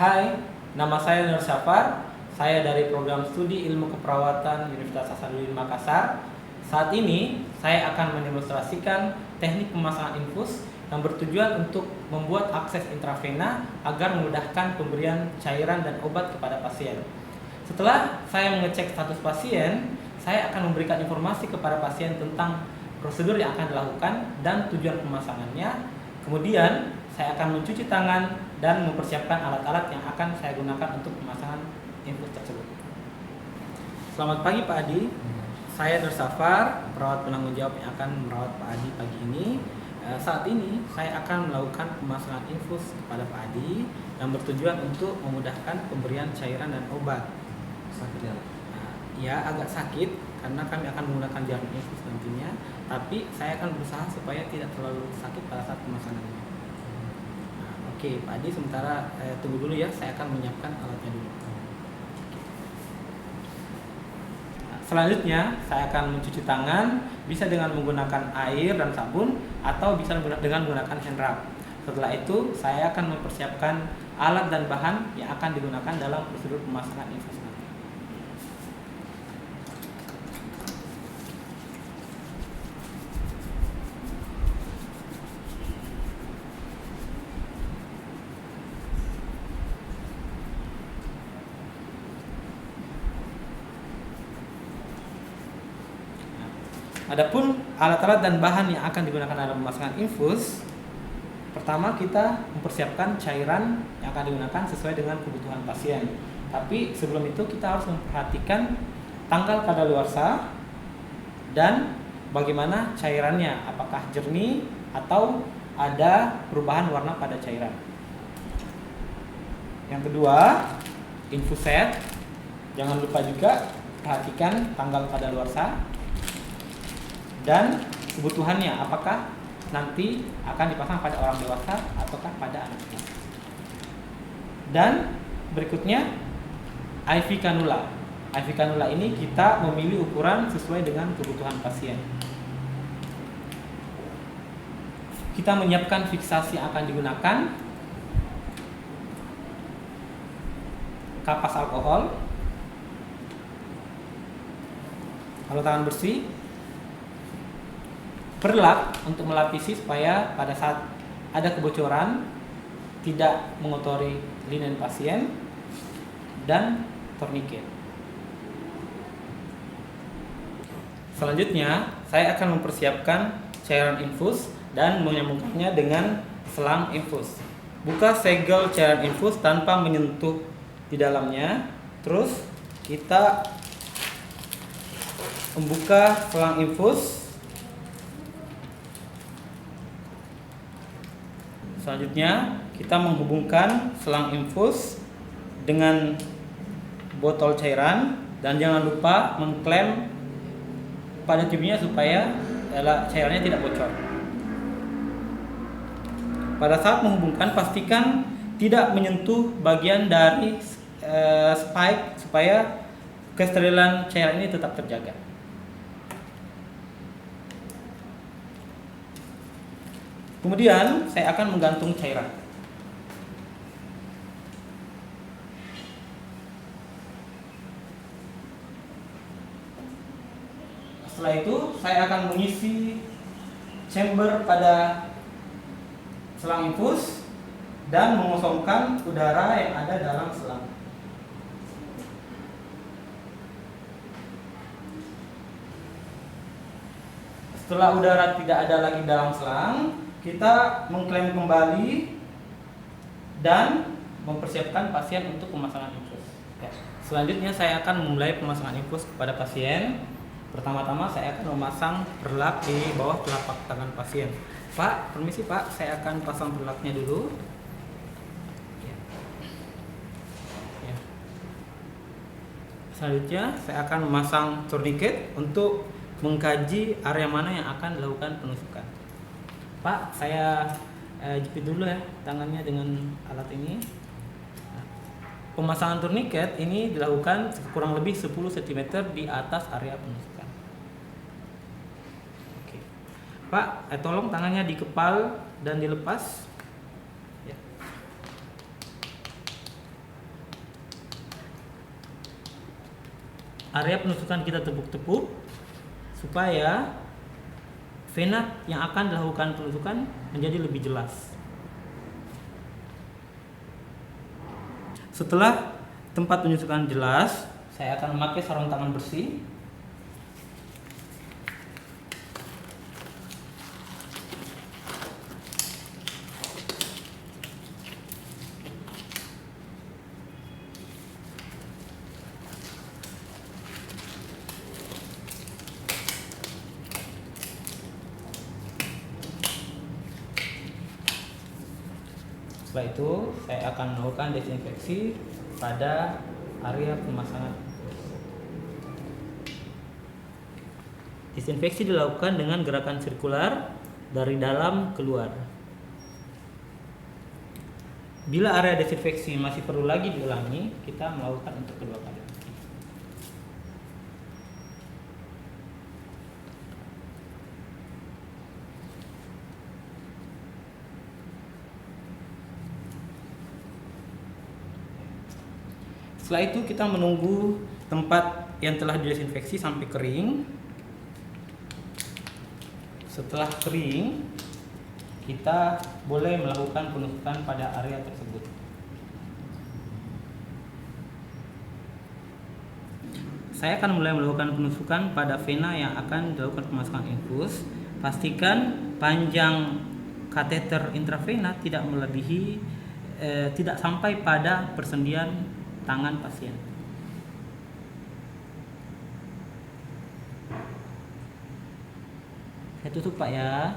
Hai, nama saya Nur Syafar. Saya dari program studi ilmu keperawatan Universitas Hasanuddin Makassar. Saat ini saya akan mendemonstrasikan teknik pemasangan infus yang bertujuan untuk membuat akses intravena agar memudahkan pemberian cairan dan obat kepada pasien. Setelah saya mengecek status pasien, saya akan memberikan informasi kepada pasien tentang prosedur yang akan dilakukan dan tujuan pemasangannya. Kemudian saya akan mencuci tangan dan mempersiapkan alat-alat yang akan saya gunakan untuk pemasangan infus tersebut. Selamat pagi Pak Adi, saya Nur Syafar, perawat penanggung jawab yang akan merawat Pak Adi pagi ini. Saat ini saya akan melakukan pemasangan infus kepada Pak Adi yang bertujuan untuk memudahkan pemberian cairan dan obat. Sakit ya? Ya, agak sakit karena kami akan menggunakan jarum infus nantinya, tapi saya akan berusaha supaya tidak terlalu sakit pada saat pemasangannya. Oke, Pak Adi, sementara tunggu dulu ya, saya akan menyiapkan alatnya dulu. Selanjutnya, saya akan mencuci tangan, bisa dengan menggunakan air dan sabun, atau bisa dengan menggunakan hand rub. Setelah itu, saya akan mempersiapkan alat dan bahan yang akan digunakan dalam prosedur pemasangan infus nanti. Adapun alat-alat dan bahan yang akan digunakan dalam pemasangan infus, pertama kita mempersiapkan cairan yang akan digunakan sesuai dengan kebutuhan pasien. Tapi sebelum itu kita harus memperhatikan tanggal kadaluarsa dan bagaimana cairannya, apakah jernih atau ada perubahan warna pada cairan. Yang kedua, infuset. Jangan lupa juga perhatikan tanggal kadaluarsa dan kebutuhannya, apakah nanti akan dipasang pada orang dewasa ataukah pada anak-anak. Dan berikutnya IV kanula. IV kanula ini kita memilih ukuran sesuai dengan kebutuhan pasien. Kita menyiapkan fiksasi yang akan digunakan, kapas alkohol, lalu tangan bersih, perlak untuk melapisi supaya pada saat ada kebocoran tidak mengotori linen pasien, dan torniket. Selanjutnya saya akan mempersiapkan cairan infus dan menyambungkannya dengan selang infus. Buka segel cairan infus tanpa menyentuh di dalamnya. Terus kita membuka selang infus. Selanjutnya kita menghubungkan selang infus dengan botol cairan dan jangan lupa mengklem pada tubnya supaya cairannya tidak bocor. Pada saat menghubungkan pastikan tidak menyentuh bagian dari spike supaya kesterilan cairan ini tetap terjaga. Kemudian saya akan menggantung cairan. Setelah itu saya akan mengisi chamber pada selang infus dan mengosongkan udara yang ada dalam selang. Setelah udara tidak ada lagi dalam selang, kita mengklaim kembali dan mempersiapkan pasien untuk pemasangan infus. Selanjutnya saya akan memulai pemasangan infus kepada pasien. Pertama-tama saya akan memasang perlak di bawah telapak tangan pasien. Pak, permisi Pak, saya akan pasang perlaknya dulu. Selanjutnya saya akan memasang tourniquet untuk mengkaji area mana yang akan dilakukan penusukan. Pak, saya jepit dulu ya tangannya dengan alat ini. Pemasangan tourniquet ini dilakukan kurang lebih 10 cm di atas area penusukan. Oke. Pak, tolong tangannya dikepal dan dilepas. Ya. area penusukan kita tepuk-tepuk supaya vena yang akan dilakukan penusukan menjadi lebih jelas. Setelah tempat penusukan jelas, saya akan memakai sarung tangan bersih. Setelah itu, saya akan melakukan desinfeksi pada area pemasangan. Desinfeksi dilakukan dengan gerakan sirkular dari dalam keluar. Bila area desinfeksi masih perlu lagi diulangi, kita melakukan untuk kedua kali. Setelah itu kita menunggu tempat yang telah didesinfeksi sampai kering. Setelah kering, kita boleh melakukan penusukan pada area tersebut. Saya akan mulai melakukan penusukan pada vena yang akan dilakukan pemasangan infus. Pastikan panjang kateter intravena tidak melebihi tidak sampai pada persendian tangan pasien. Saya tutup Pak ya.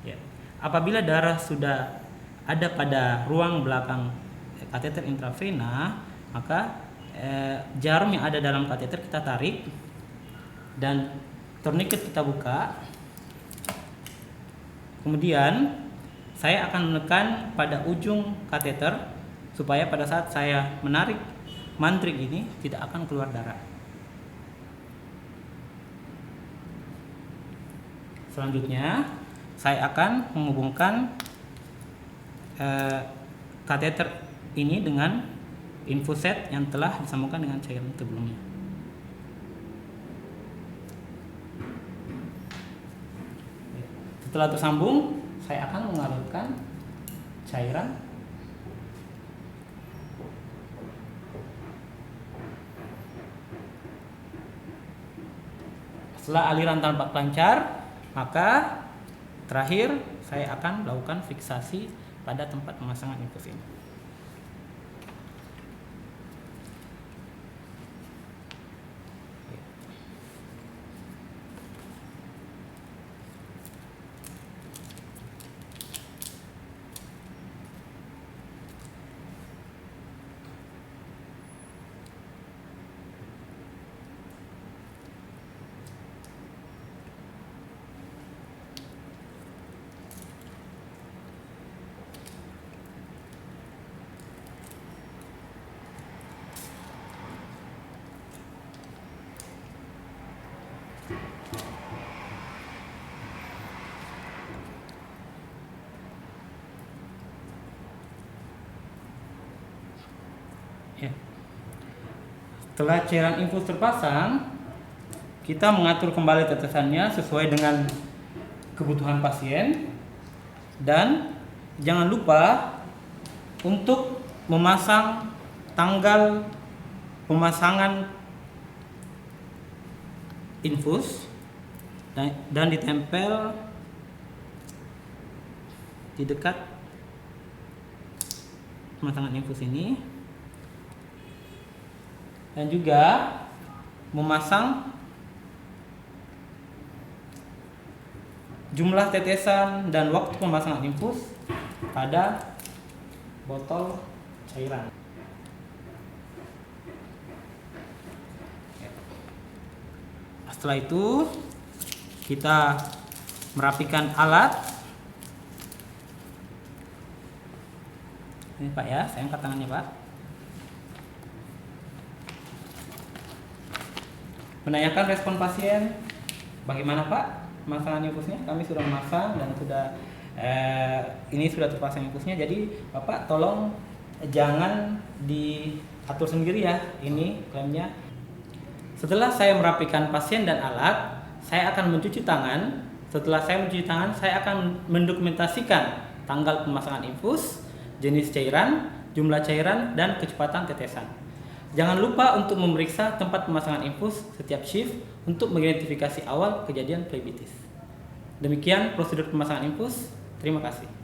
Ya. Apabila darah sudah ada pada ruang belakang kateter intravena, maka jarum yang ada dalam kateter kita tarik dan tourniquet kita buka. Kemudian saya akan menekan pada ujung kateter supaya pada saat saya menarik mantrik ini tidak akan keluar darah. Selanjutnya saya akan menghubungkan kateter ini dengan infuset yang telah disambungkan dengan cairan sebelumnya. Setelah tersambung, saya akan mengalirkan cairan setelah aliran tampak lancar, maka terakhir saya akan melakukan fiksasi pada tempat pemasangan infus ini. Ya. Setelah cairan infus terpasang, kita mengatur kembali tetesannya sesuai dengan kebutuhan pasien, dan jangan lupa untuk memasang tanggal pemasangan infus dan ditempel di dekat pemasangan infus ini, dan juga memasang jumlah tetesan dan waktu pemasangan infus pada botol cairan. Setelah itu kita merapikan alat. Ini Pak ya, saya angkat tangannya Pak. Menanyakan respon pasien Bagaimana Pak pemasangan infusnya? Kami sudah memasang dan ini sudah terpasang infusnya. Jadi Bapak tolong jangan diatur sendiri ya, ini klaimnya. Setelah saya merapikan pasien dan alat, saya akan mencuci tangan. Setelah saya mencuci tangan, saya akan mendokumentasikan tanggal pemasangan infus, jenis cairan, jumlah cairan, dan kecepatan tetesan. Jangan lupa untuk memeriksa tempat pemasangan infus setiap shift untuk mengidentifikasi awal kejadian plebitis. Demikian prosedur pemasangan infus. Terima kasih.